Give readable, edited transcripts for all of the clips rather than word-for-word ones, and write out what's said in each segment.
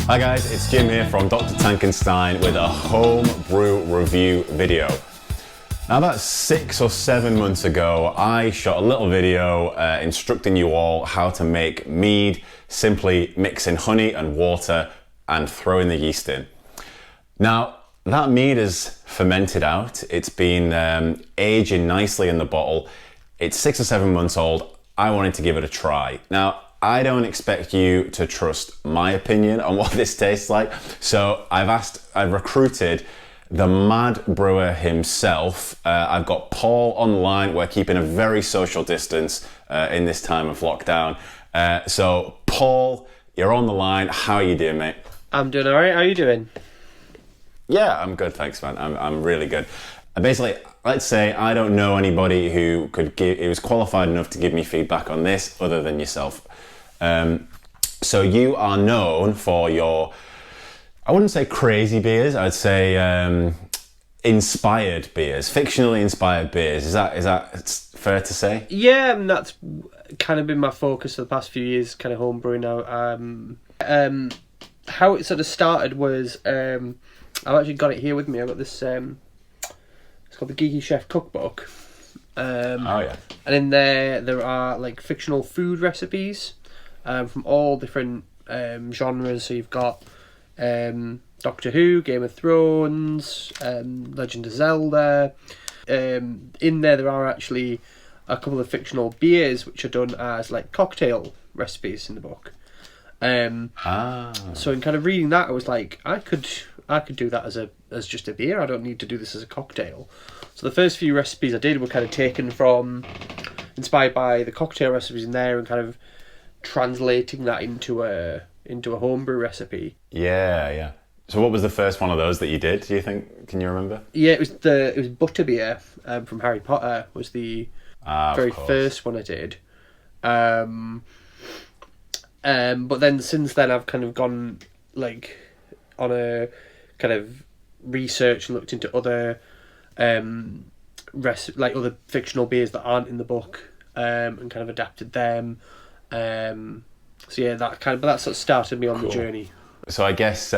Hi guys, it's Jim here from Dr. Tankenstein with a home brew review video. Now about 6 or 7 months ago, I shot a little video instructing you all how to make mead, simply mixing honey and water and throwing the yeast in. Now that mead is fermented out, it's been aging nicely in the bottle, it's 6 or 7 months old, I wanted to give it a try. Now I don't expect you to trust my opinion on what this tastes like, so I've recruited the mad brewer himself. I've got Paul on the line. We're keeping a very social distance in this time of lockdown. So Paul, you're on the line. How are you doing, mate? I'm doing all right. How are you doing? Yeah, I'm good, thanks, man. I'm really good. Basically, let's say I don't know anybody who was qualified enough to give me feedback on this other than yourself. So you are known for your, I wouldn't say crazy beers, I'd say inspired beers, fictionally inspired beers. Is that fair to say? Yeah, that's kind of been my focus for the past few years, kind of homebrewing now. How it sort of started was, I've actually got it here with me. I've got this, it's called the Geeky Chef Cookbook. Oh yeah. And in there are like fictional food recipes from all different genres. So you've got Doctor Who, Game of Thrones, Legend of Zelda. In there are actually a couple of fictional beers which are done as like cocktail recipes in the book. So in kind of reading that, I was like, I could do that as just a beer. I don't need to do this as a cocktail. So the first few recipes I did were kind of taken from, inspired by the cocktail recipes in there, and kind of translating that into a homebrew recipe. Yeah. So what was the first one of those that you did, do you think? Can you remember? Yeah, it was butterbeer from Harry Potter was the very first one I did. But then since then I've kind of gone like on a kind of research and looked into other other fictional beers that aren't in the book, and kind of adapted them. So yeah, that sort of started me on the journey. So I guess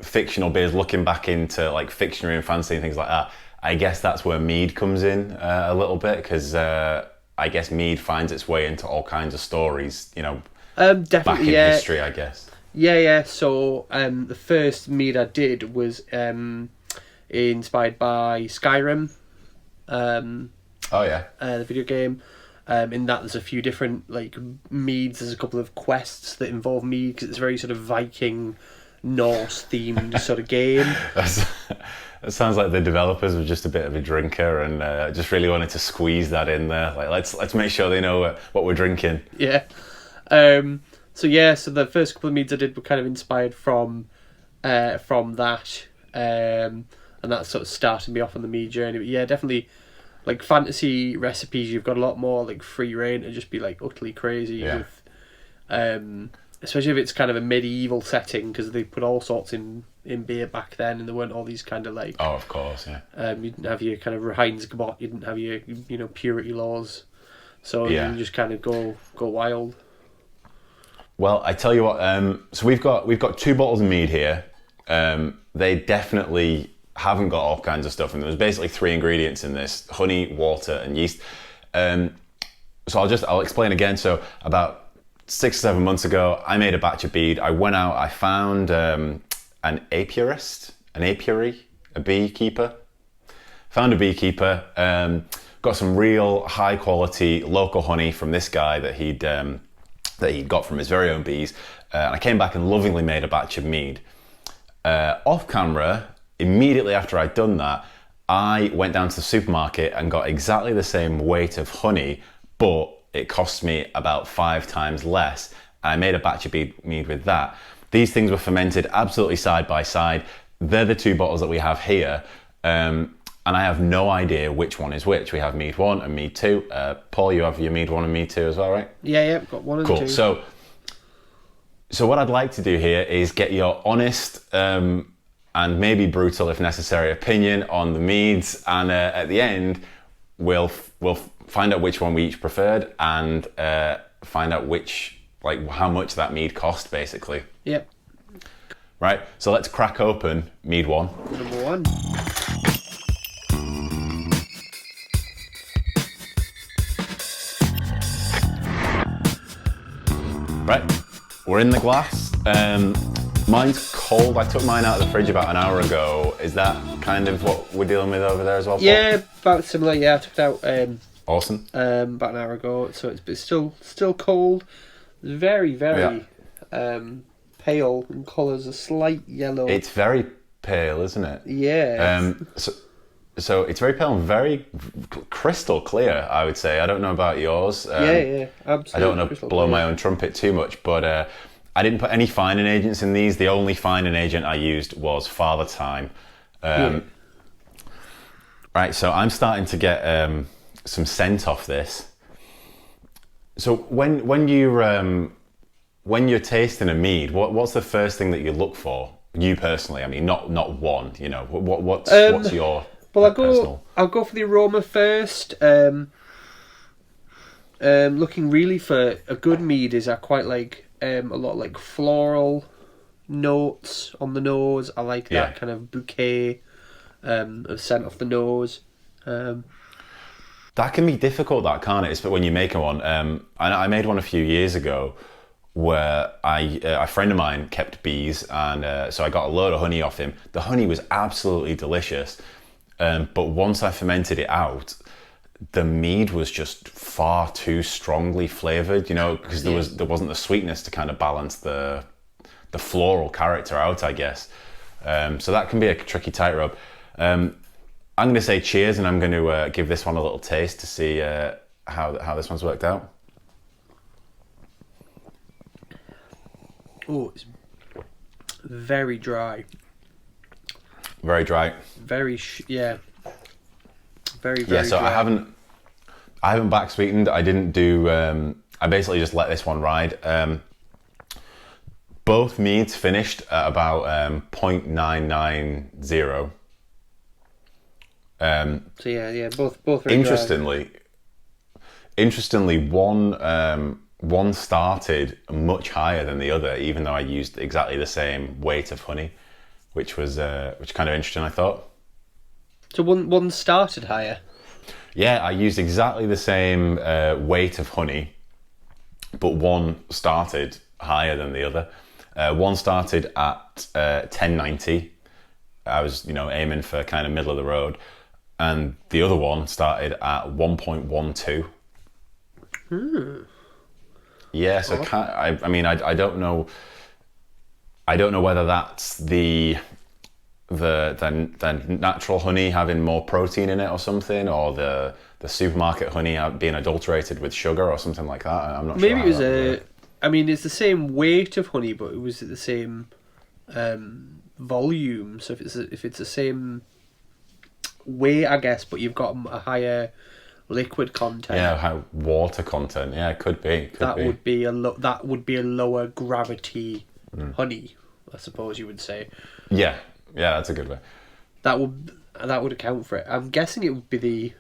fictional beers, looking back into like Fictionary and Fancy and things like that, I guess that's where mead comes in a little bit, because I guess mead finds its way into all kinds of stories, you know, definitely, back in history, I guess. Yeah. So the first mead I did was inspired by Skyrim. The video game. In that there's a few different like meads. There's a couple of quests that involve mead because it's a very sort of Viking, Norse themed sort of game. It sounds like the developers were just a bit of a drinker and just really wanted to squeeze that in there. Like let's make sure they know what we're drinking. Yeah. So the first couple of meads I did were kind of inspired from that, and that sort of started me off on the mead journey. But yeah, definitely. Like fantasy recipes, you've got a lot more like free reign to just be like utterly crazy with, especially if it's kind of a medieval setting, because they put all sorts in beer back then, and there weren't all these kind of like. Oh, of course, yeah. You didn't have your kind of Reinheitsgebot, you didn't have your purity laws, so you just kind of go wild. Well, I tell you what. So we've got 2 bottles of mead here. They definitely haven't got all kinds of stuff in them. There's basically 3 ingredients in this: honey, water, and yeast. So I'll explain again. So about 6 or 7 months ago, I made a batch of mead. I went out, I found an apiarist, a beekeeper. Found a beekeeper, got some real high quality local honey from this guy that he'd got from his very own bees. And I came back and lovingly made a batch of mead. Off camera, immediately after I'd done that, I went down to the supermarket and got exactly the same weight of honey, but it cost me about 5 times less. I made a batch of mead with that. These things were fermented absolutely side by side. They're the 2 bottles that we have here. And I have no idea which one is which. We have Mead 1 and Mead 2. Paul, you have your Mead 1 and Mead 2 as well, right? Yeah, got 1 and 2. Cool. So what I'd like to do here is get your honest and maybe brutal, if necessary, opinion on the meads, and at the end we'll find out which one we each preferred, and find out how much that mead cost, basically. Yep. Right, so let's crack open Mead 1. Number 1. Right, we're in the glass. Mine's cold. I took mine out of the fridge about an hour ago. Is that kind of what we're dealing with over there as well, Paul? Yeah, about similar. Yeah, I took it out Awesome. about an hour ago, so it's still cold. It's very pale in colours, a slight yellow. It's very pale, isn't it? Yeah. So it's very pale and very crystal clear, I would say. I don't know about yours. Yeah, absolutely. I don't want to blow my own trumpet too much, but I didn't put any fining agents in these. The only fining agent I used was Father Time. Right, so I'm starting to get some scent off this. So when you're tasting a mead, what's the first thing that you look for? You personally, I mean, not one. You know, what's your personal? I'll go for the aroma first. Looking really for a good mead is I quite like a lot of like floral notes on the nose. I like that kind of bouquet of scent off the nose. That can be difficult, that can't it? It's when you're making one. I made one a few years ago where a friend of mine kept bees, and so I got a load of honey off him. The honey was absolutely delicious, but once I fermented it out, the mead was just far too strongly flavoured, you know, because there wasn't the sweetness to kind of balance the floral character out, I guess. So that can be a tricky tightrope. I'm going to say cheers, and I'm going to give this one a little taste to see how this one's worked out. Oh, it's very dry. Very dry. Very Yeah, so dry. I haven't back sweetened. I didn't do. I basically just let this one ride. Both meads finished at about 0.990. So yeah, both very Interestingly, one started much higher than the other, even though I used exactly the same weight of honey, which kind of interesting, I thought. So one started higher. Yeah, I used exactly the same weight of honey, but one started higher than the other. One started at 1090. I was, aiming for kind of middle of the road, and the other one started at 1.12. Yeah, so I don't know. I don't know whether that's the natural honey having more protein in it or something, or the supermarket honey being adulterated with sugar or something like that. I'm not sure. Maybe it was it's the same weight of honey, but it was the same volume. So if it's the same weight, I guess, but you've got a higher liquid content. Yeah, high water content. Yeah, it could be. Would be a lower gravity honey, I suppose you would say. Yeah, that's a good way. That would account for it. I'm guessing it would be the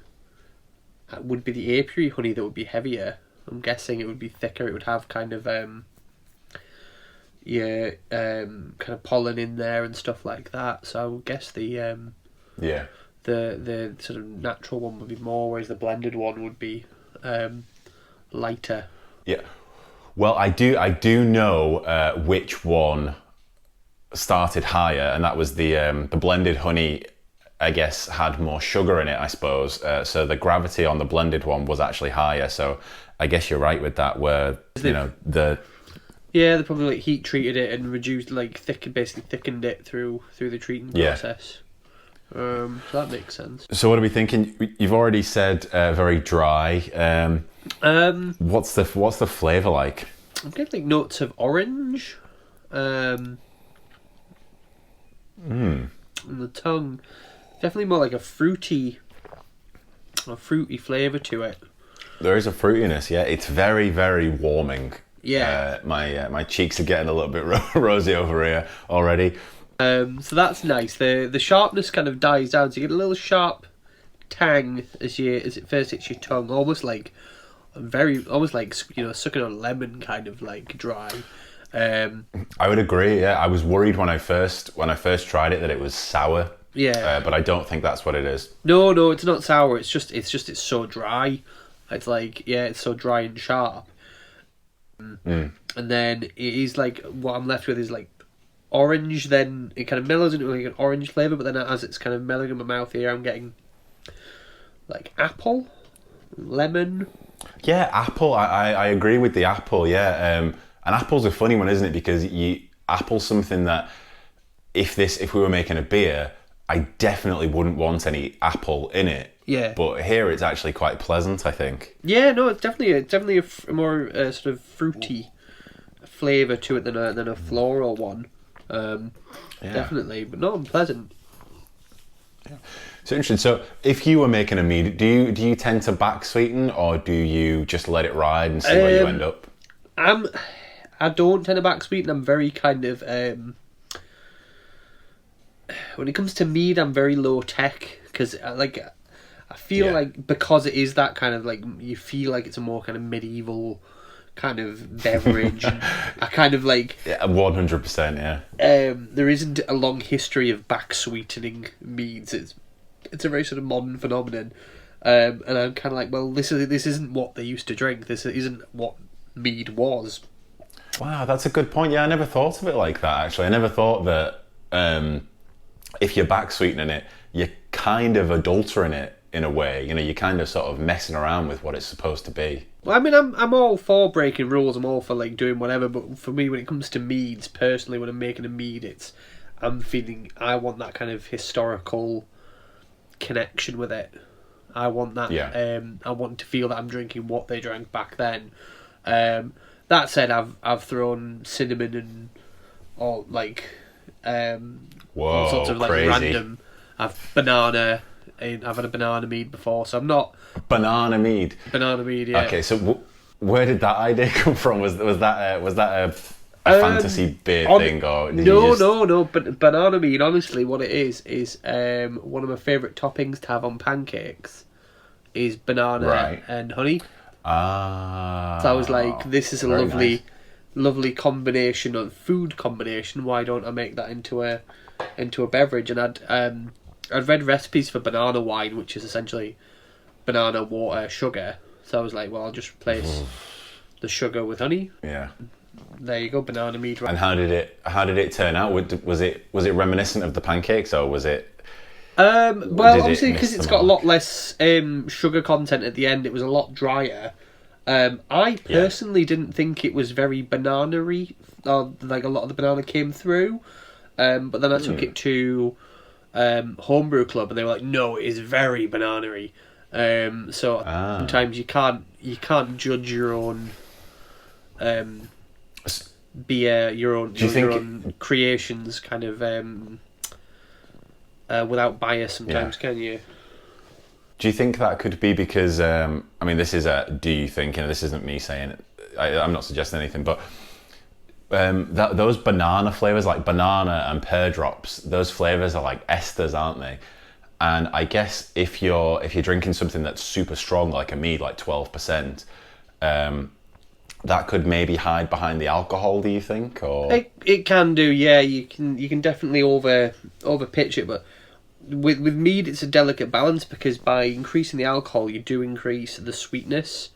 apiary honey that would be heavier. I'm guessing it would be thicker. It would have kind of kind of pollen in there and stuff like that. So I would guess the sort of natural one would be more, whereas the blended one would be lighter. Yeah. Well, I do know which one started higher, and that was the blended honey. I guess had more sugar in it, I suppose. So the gravity on the blended one was actually higher. So I guess you're right with that. Where they probably heat treated it and reduced, basically thickened it through the treating process. So that makes sense. So what are we thinking? You've already said very dry. What's the flavour like? I'm getting notes of orange. In the tongue, definitely more like a fruity flavour to it. There is a fruitiness, yeah. It's very, very warming. Yeah. My cheeks are getting a little bit rosy over here already. So that's nice. The sharpness kind of dies down, so you get a little sharp tang as it first hits your tongue, almost like sucking on lemon, kind of like dry. I would agree. Yeah, I was worried when I first tried it that it was sour. Yeah. But I don't think that's what it is. No, it's not sour. It's so dry. It's like, yeah, it's so dry and sharp. And then it is like, what I'm left with is like orange. Then it kind of mellows into like an orange flavour. But then as it's kind of mellowing in my mouth here, I'm getting like apple, lemon. Yeah, apple. I agree with the apple. Yeah, and apple's a funny one, isn't it? Because apple's something that if we were making a beer, I definitely wouldn't want any apple in it. Yeah. But here it's actually quite pleasant, I think. Yeah, no, it's definitely a more sort of fruity flavour to it than a floral one. Definitely, but not unpleasant. Yeah. So interesting. So if you were making a mead, do you tend to back sweeten, or do you just let it ride and see where you end up? I don't tend to back sweeten. I'm very kind of when it comes to mead, I'm very low tech because I feel like because it is that kind of like, you feel like it's a more kind of medieval kind of beverage. I kind of like 100%. Yeah. There isn't a long history of back sweetening meads. It's a very sort of modern phenomenon, and I'm kind of like, well, this isn't what they used to drink. This isn't what mead was. Wow, that's a good point. Yeah, I never thought of it like that. Actually, I never thought that if you're back sweetening it, you're kind of adultering it in a way. You know, you're kind of sort of messing around with what it's supposed to be. Well, I mean, I'm all for breaking rules. I'm all for like doing whatever. But for me, when it comes to meads, personally, when I'm making a mead, I'm feeling I want that kind of historical connection with it. I want that. Yeah. I want to feel that I'm drinking what they drank back then. That said, I've thrown cinnamon and all like all sorts of like crazy. random. I've had a banana mead before, so I'm not banana mead. Banana mead, yeah. Okay, so where did that idea come from? Was that a fantasy beer thing, or did no? But banana mead, honestly, what it is one of my favourite toppings to have on pancakes is banana and honey. Ah. So I was like, this is a lovely combination of food combination. Why don't I make that into a beverage? And I'd read recipes for banana wine, which is essentially banana, water, sugar. So I was like, well, I'll just replace the sugar with honey. Yeah. There you go, banana mead. And how did it turn out? Was it reminiscent of the pancakes, or was it? Well, obviously, because it's got a lot less sugar content at the end, it was a lot drier. I personally didn't think it was very banana-y, or like a lot of the banana came through. But then I took it to Homebrew Club, and they were like, "No, it is very banana-y." So sometimes you can't judge your own beer, your own creations, kind of without bias. Sometimes, can you? Do you think that could be because, I mean, this is do you think, this isn't me saying it, I'm not suggesting anything, but those banana flavours, like banana and pear drops, those flavours are like esters, aren't they? And I guess if you're drinking something that's super strong, like a mead, like 12%, that could maybe hide behind the alcohol, do you think? Or it can do, yeah. You can definitely over pitch it, but with mead, it's a delicate balance, because by increasing the alcohol, you do increase the sweetness,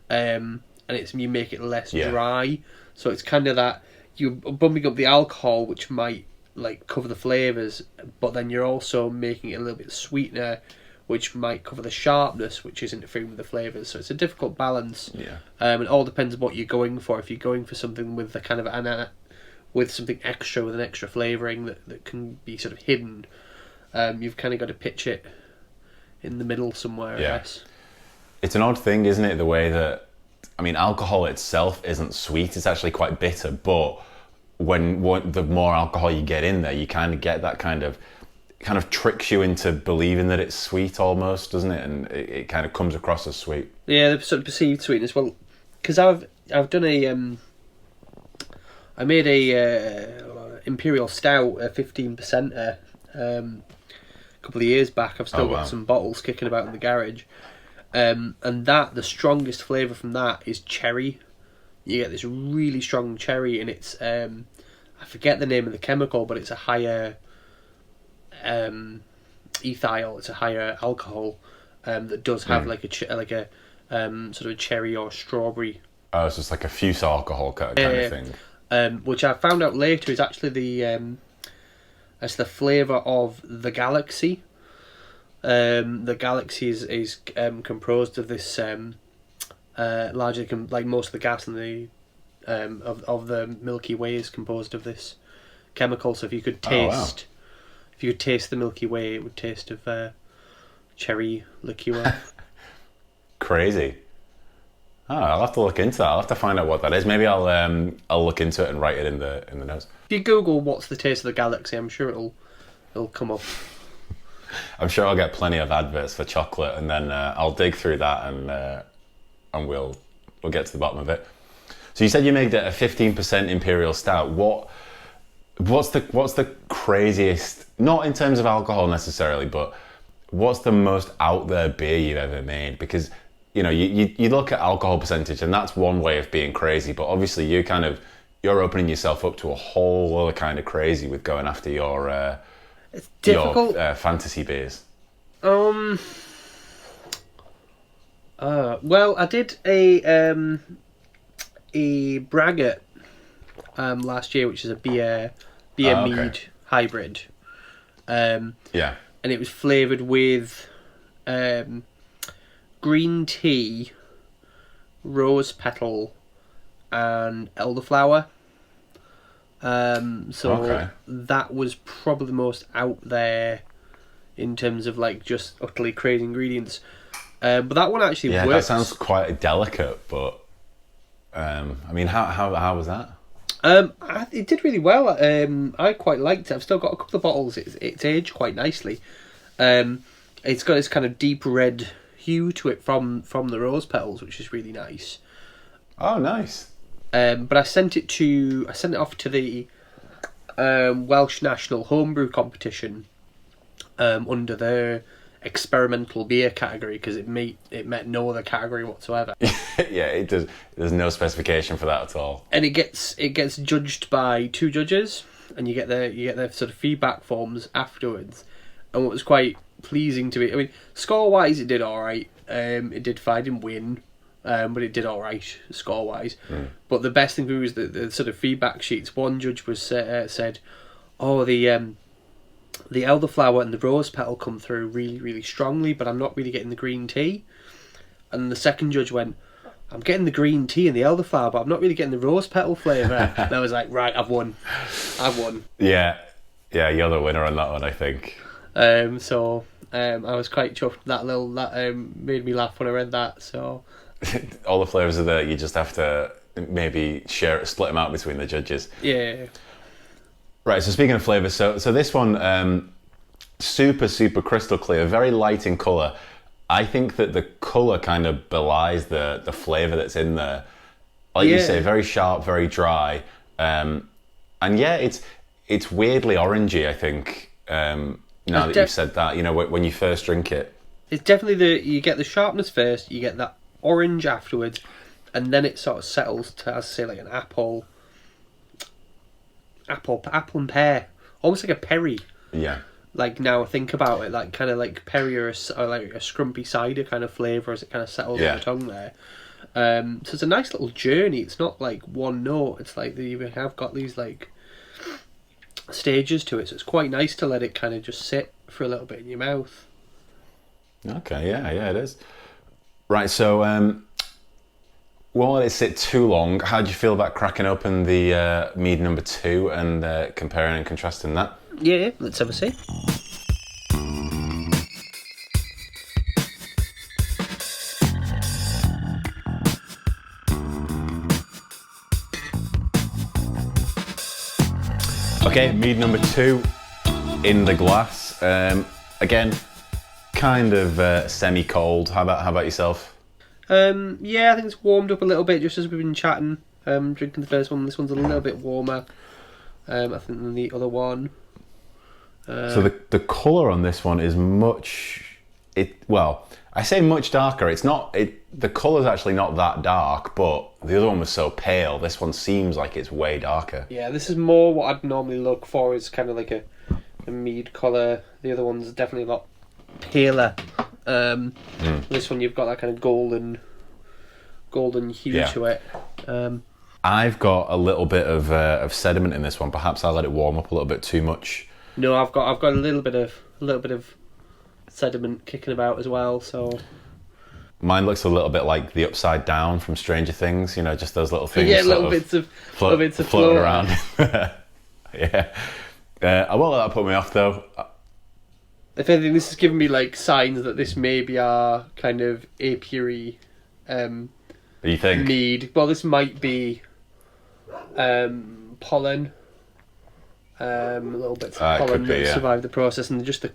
and you make it less dry. So it's kind of that you're bumping up the alcohol, which might like cover the flavors, but then you're also making it a little bit sweeter, which might cover the sharpness, which is interfering with the flavors. So it's a difficult balance. Yeah. It all depends on what you're going for. If you're going for something with the kind of with something extra, with an extra flavoring that can be sort of hidden. You've kind of got to pitch it in the middle somewhere, I guess. It's an odd thing, isn't it? The way that, I mean, alcohol itself isn't sweet. It's actually quite bitter. But the more alcohol you get in there, you kind of get that kind of tricks you into believing that it's sweet almost, doesn't it? And it kind of comes across as sweet. Yeah, the sort of perceived sweetness. Well, because I've done I made a Imperial Stout, a 15%er, a couple of years back. I've still got some bottles kicking about in the garage, and the strongest flavour from that is cherry. you get this really strong cherry, and it's I forget the name of the chemical, but it's a higher ethyl. It's a higher alcohol that does have like a sort of a cherry or strawberry. Oh, it's just like a fused alcohol kind of thing. Which I found out later is actually it's the flavour of the Galaxy. The Galaxy is composed of this largely like most of the gas in the of the Milky Way is composed of this chemical. So if you could taste, the Milky Way, it would taste of cherry liqueur. Crazy. Oh, I'll have to look into that. I'll have to find out what that is. Maybe I'll look into it and write it in the notes. If you Google what's the taste of the Galaxy, I'm sure it'll come up. I'm sure I'll get plenty of adverts for chocolate, and then I'll dig through that and we'll get to the bottom of it. So you said you made it a 15% imperial stout. What's the craziest? Not in terms of alcohol necessarily, but what's the most out there beer you've ever made? Because you know you look at alcohol percentage, and that's one way of being crazy. But obviously you're opening yourself up to a whole other kind of crazy with going after your it's difficult. Your fantasy beers. Well, I did a Braggot last year, which is a beer mead hybrid. Yeah. And it was flavoured with green tea, rose petal, and elderflower. That was probably the most out there in terms of like just utterly crazy ingredients. But that one actually works. That sounds quite delicate, but I mean, how was that? It did really well. I quite liked it. I've still got a couple of bottles. It's aged quite nicely. It's got this kind of deep red hue to it from the rose petals, which is really nice. Oh, nice. But I sent it off to the Welsh National Homebrew Competition under their experimental beer category, because it met no other category whatsoever. Yeah, it does. There's no specification for that at all. And it gets judged by two judges, and you get their sort of feedback forms afterwards. And what was quite pleasing to me, I mean, score wise, it did all right. It did fine, didn't win. But it did all right score wise. But the best thing for me was the sort of feedback sheets. One judge was said, "Oh, the elderflower and the rose petal come through really, really strongly, but I'm not really getting the green tea." And the second judge went, "I'm getting the green tea and the elderflower, but I'm not really getting the rose petal flavour." And I was like, "Right, I've won." Yeah, you're the winner on that one, I think. I was quite chuffed. That made me laugh when I read that. So. All the flavours are there. You just have to maybe split them out between the judges. Yeah. Right. So speaking of flavours, so this one, super crystal clear, very light in colour. I think that the colour kind of belies the flavour that's in there. Like you say, very sharp, very dry, and yeah, it's weirdly orangey. I think now that you've said that, you know, when you first drink it, it's definitely you get the sharpness first, you get that orange afterwards, and then it sort of settles to, as I say, like an apple and pear, almost like a perry. Yeah. Like now I think about it, like kind of like perry or like a scrumpy cider kind of flavour as it kind of settles on the tongue there. So it's a nice little journey. It's not like one note. It's like you have got these like stages to it. So it's quite nice to let it kind of just sit for a little bit in your mouth. Okay. Yeah, it is. Right, so won't let it sit too long. How do you feel about cracking open the Mead number 2 and comparing and contrasting that? Yeah, let's have a see. Okay, Mead number 2 in the glass. Again, kind of semi-cold. How about yourself? Yeah, I think it's warmed up a little bit just as we've been chatting. Drinking the first one. This one's a little bit warmer, I think, than the other one. So the colour on this one is much. I I say much darker. It's not. The colour's actually not that dark, but the other one was so pale. This one seems like it's way darker. Yeah, this is more what I'd normally look for. Is kind of like a mead colour. The other one's definitely a lot paler. This one you've got that kind of golden hue to it. I've got a little bit of sediment in this one. Perhaps I let it warm up a little bit too much. No, I've got a little bit of sediment kicking about as well. So mine looks a little bit like the Upside Down from Stranger Things. You know, just those little things. Yeah, little bits of floating around. Yeah, I won't let that put me off though. If anything, this has given me like signs that this may be our kind of apiary. You think? Mead. Well, this might be pollen. Little bits of pollen that survive the process, and just the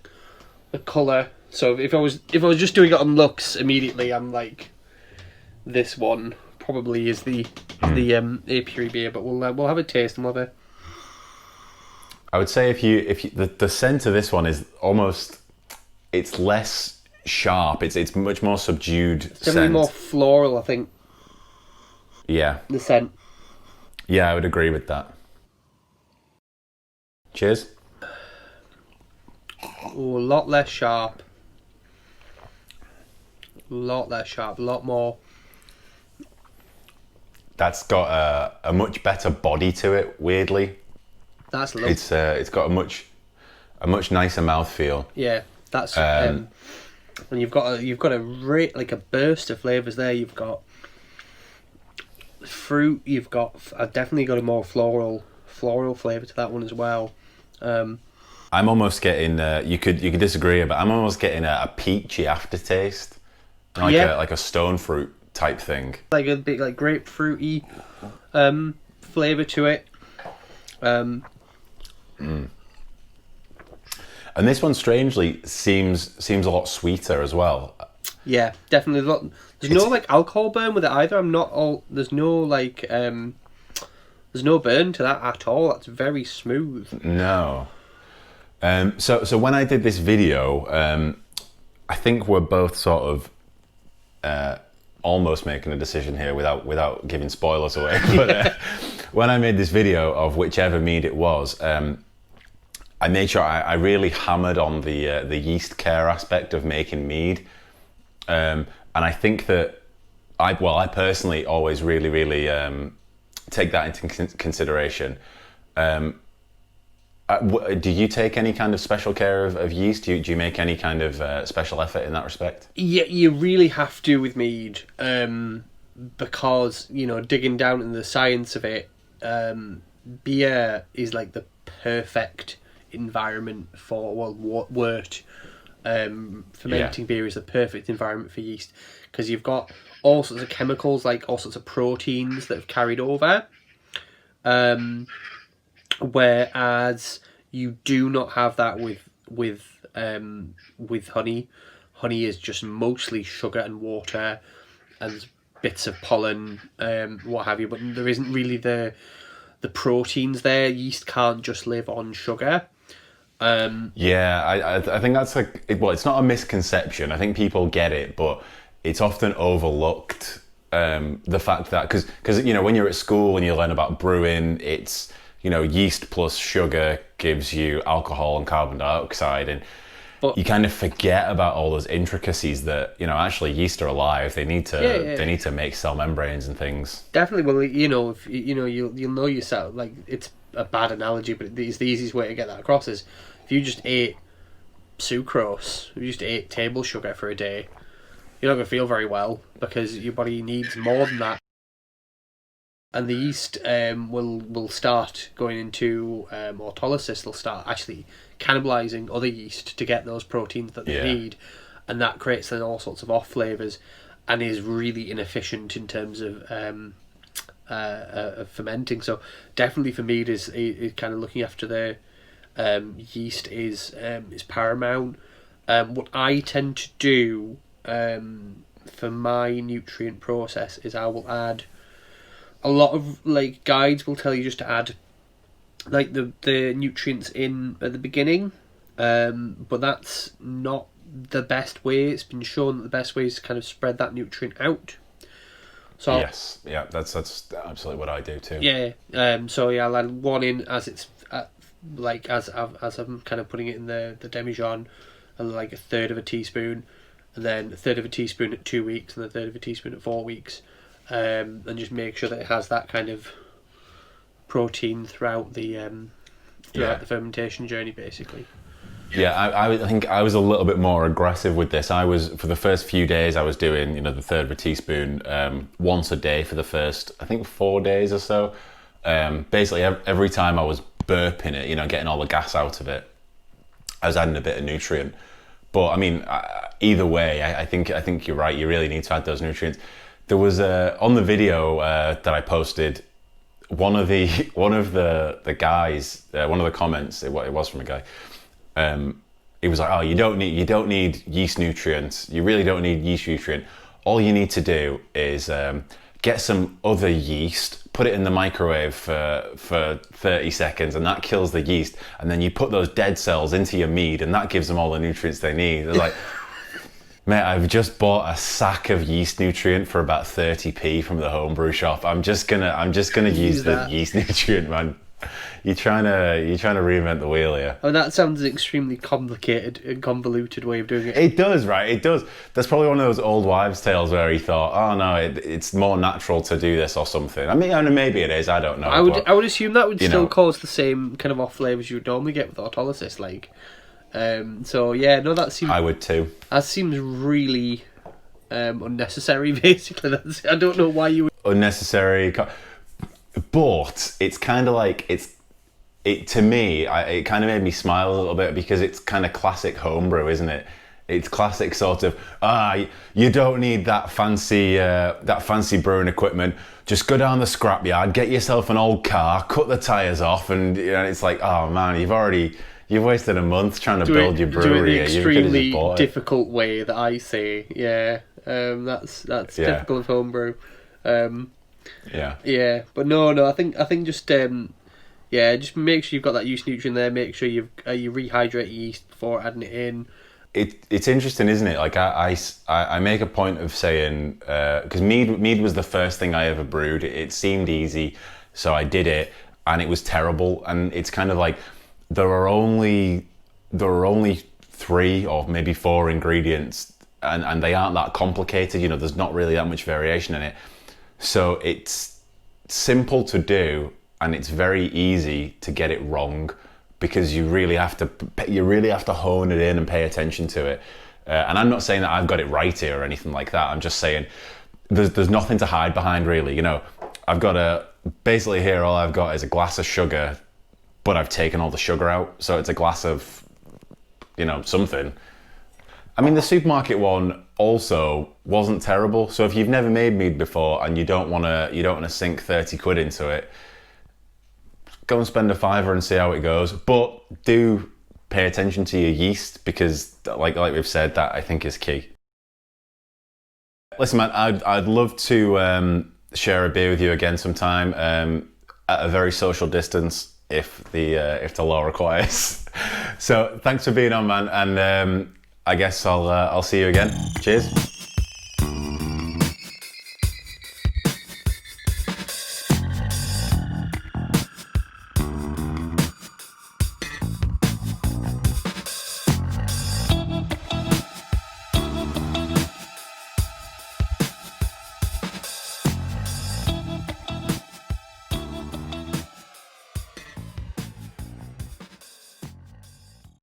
colour. So if I was just doing it on looks immediately, I'm like, this one probably is the apiary beer. But we'll have a taste and we'll have a. I would say if you the scent of this one is almost, it's less sharp. It's much more subdued. It's definitely more floral, I think. Yeah. The scent. Yeah, I would agree with that. Cheers. Oh, a lot less sharp. A lot more. That's got a much better body to it. Weirdly, that's lovely. It's got a much nicer mouthfeel. Yeah, that's and you've got a burst of flavors there. You've got fruit. I've definitely got a more floral flavor to that one as well. I'm almost getting. You could disagree, but I'm almost getting a peachy aftertaste, like a stone fruit type thing, like a bit like grapefruity flavor to it. And this one strangely seems a lot sweeter as well. Yeah, definitely. There's no like alcohol burn with it either. There's no like there's no burn to that at all. That's very smooth. No. So when I did this video, I think we're both sort of almost making a decision here without giving spoilers away. But when I made this video of whichever mead it was, I made sure I really hammered on the yeast care aspect of making mead, and I think that I personally always really take that into consideration. Do you take any kind of special care of yeast? Do you make any kind of special effort in that respect? Yeah, you really have to with mead, because digging down into the science of it, beer is like the perfect environment for wort. Fermenting beer is the perfect environment for yeast because you've got all sorts of chemicals, like all sorts of proteins that have carried over. Whereas you do not have that with honey. Honey is just mostly sugar and water and bits of pollen, what have you. But there isn't really the proteins there. Yeast can't just live on sugar. I think that's it's not a misconception. I think people get it, but it's often overlooked. The fact that because when you're at school and you learn about brewing, it's yeast plus sugar gives you alcohol and carbon dioxide, and you kind of forget about all those intricacies that actually yeast are alive. They need to make cell membranes and things. Definitely. Well, if you'll know yourself. Like, it's a bad analogy, but it's the easiest way to get that across is if you just ate sucrose, if you just ate table sugar for a day, you're not going to feel very well because your body needs more than that. And the yeast will start going into autolysis. They'll start actually cannibalizing other yeast to get those proteins that they need, and that creates then all sorts of off flavors, and is really inefficient in terms of fermenting. So definitely for mead is kind of looking after the yeast is paramount. What I tend to do for my nutrient process is I will add. A lot of guides will tell you just to add the nutrients in at the beginning, but that's not the best way. It's been shown that the best way is to kind of spread that nutrient out. So Yes, yeah, that's absolutely what I do too. yeah, so yeah, I'll add one in as it's like as I'm kind of putting it in the demijohn, and like a third of a teaspoon, and then a third of a teaspoon at 2 weeks, and a third of a teaspoon at 4 weeks, and just make sure that it has that kind of protein throughout the the fermentation journey, basically. Yeah, I think I was a little bit more aggressive with this. I was, for the first few days, I was doing, the third of a teaspoon once a day for the first, I think, 4 days or so. Basically, every time I was burping it, getting all the gas out of it, I was adding a bit of nutrient. But I mean, either way, I think you're right. You really need to add those nutrients. There was on the video that I posted, one of the guys, one of the comments, it was from a guy. It was like, oh, you don't need yeast nutrients. You really don't need yeast nutrient. All you need to do is get some other yeast, put it in the microwave for 30 seconds, and that kills the yeast. And then you put those dead cells into your mead, and that gives them all the nutrients they need. They're like, mate, I've just bought a sack of yeast nutrient for about 30p from the homebrew shop. I'm just gonna use the yeast nutrient, man. You're trying to reinvent the wheel here. Oh, that sounds an extremely complicated and convoluted way of doing it. It does, right? It does. That's probably one of those old wives' tales where he thought, "Oh no, it's more natural to do this or something." I mean, maybe it is. I don't know. I would assume that would still cause the same kind of off flavors you would normally get with autolysis, like. So yeah, no, that seems. I would too. That seems really unnecessary. Basically, I don't know why you would. Unnecessary. But it's kind of like to me, it kind of made me smile a little bit because it's kind of classic homebrew, isn't it? It's classic sort of, you don't need that fancy brewing equipment. Just go down the scrapyard, get yourself an old car, cut the tyres off, and it's like, oh man, you've wasted a month trying to build your brewery. Do it the extremely difficult way that I say, yeah. That's typical of homebrew. Yeah, but no. I think just just make sure you've got that yeast nutrient there. Make sure you rehydrate yeast before adding it in. It's interesting, isn't it? Like I make a point of saying because mead was the first thing I ever brewed. It seemed easy, so I did it, and it was terrible. And it's kind of like there are only 3 or maybe 4 ingredients, and they aren't that complicated. There's not really that much variation in it. So it's simple to do, and it's very easy to get it wrong because you really have to hone it in and pay attention to it. And I'm not saying that I've got it right here or anything like that. I'm just saying there's nothing to hide behind, really. I've got basically here all I've got is a glass of sugar, but I've taken all the sugar out, so it's a glass of something. I mean, the supermarket one also wasn't terrible. So if you've never made mead before and you don't want to sink 30 quid into it, go and spend a £5 and see how it goes. But do pay attention to your yeast because, like we've said, that I think is key. Listen, man, I'd love to share a beer with you again sometime at a very social distance if the law requires. So thanks for being on, man, and I guess I'll see you again. Cheers.